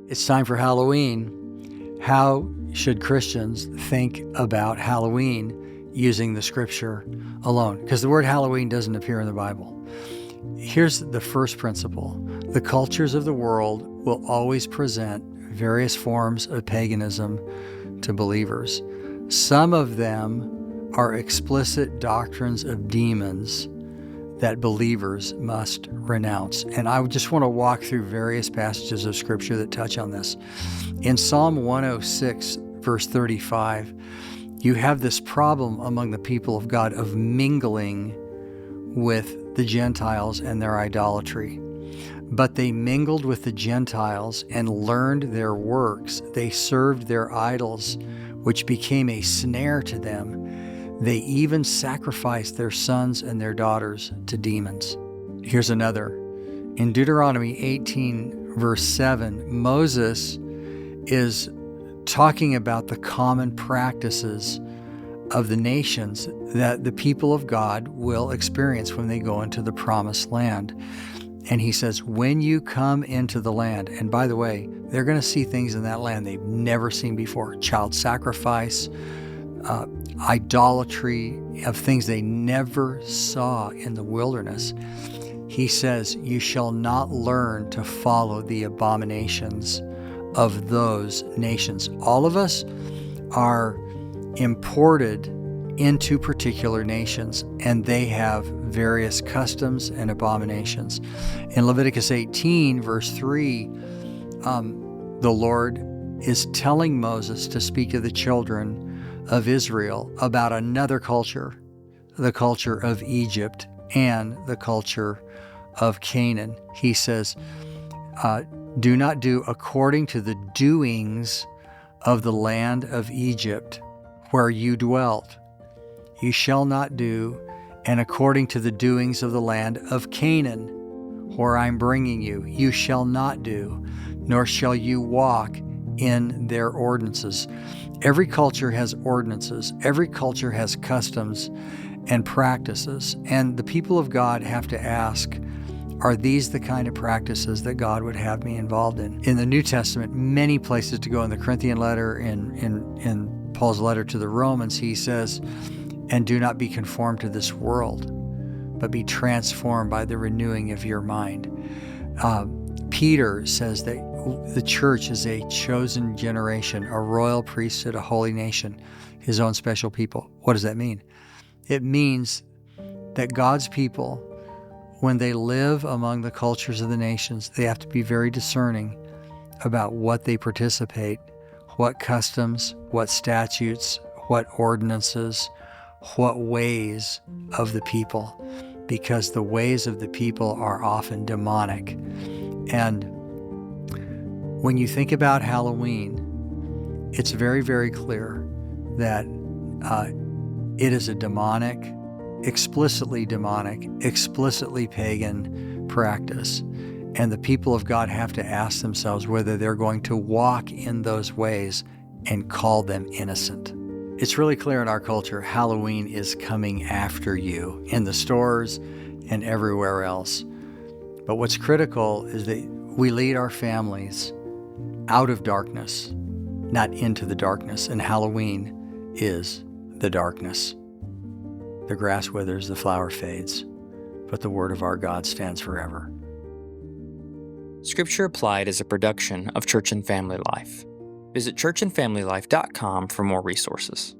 It's time for Halloween. How should Christians think about Halloween using the scripture alone? Because the word Halloween doesn't appear in the Bible. Here's the first principle. The cultures of the world will always present various forms of paganism to believers. Some of them are explicit doctrines of demons that believers must renounce. And I just want to walk through various passages of Scripture that touch on this. In Psalm 106, verse 35, you have this problem among the people of God of mingling with the Gentiles and their idolatry. But they mingled with the Gentiles and learned their works. They served their idols, which became a snare to them. They even sacrificed their sons and their daughters to demons. Here's another. In Deuteronomy 18, verse 7, Moses is talking about the common practices of the nations that the people of God will experience when they go into the promised land. And he says, when you come into the land, and by the way, they're going to see things in that land they've never seen before, child sacrifice, idolatry of things they never saw in the wilderness. He says, you shall not learn to follow the abominations of those nations. All of us are imported into particular nations, and they have various customs and abominations. In Leviticus 18, verse 3, the Lord is telling Moses to speak to the children of Israel about another culture, the culture of Egypt and the culture of Canaan. He says, do not do according to the doings of the land of Egypt where you dwelt. You shall not do, and according to the doings of the land of Canaan, where I'm bringing you, you shall not do, nor shall you walk in their ordinances. Every culture has ordinances. Every culture has customs and practices. And the people of God have to ask, are these the kind of practices that God would have me involved in? In the New Testament, many places to go. In the Corinthian letter, in Paul's letter to the Romans, he says, and do not be conformed to this world, but be transformed by the renewing of your mind. Peter says that the church is a chosen generation, a royal priesthood, a holy nation, his own special people. What does that mean? It means that God's people, when they live among the cultures of the nations, they have to be very discerning about what they participate, what customs, what statutes, what ordinances, what ways of the people, because the ways of the people are often demonic. And when you think about Halloween, it's very, very clear that it is a demonic, explicitly pagan practice. And the people of God have to ask themselves whether they're going to walk in those ways and call them innocent. It's really clear in our culture, Halloween is coming after you in the stores and everywhere else. But what's critical is that we lead our families out of darkness, not into the darkness. And Halloween is the darkness. The grass withers, the flower fades, but the word of our God stands forever. Scripture Applied is a production of Church and Family Life. Visit churchandfamilylife.com for more resources.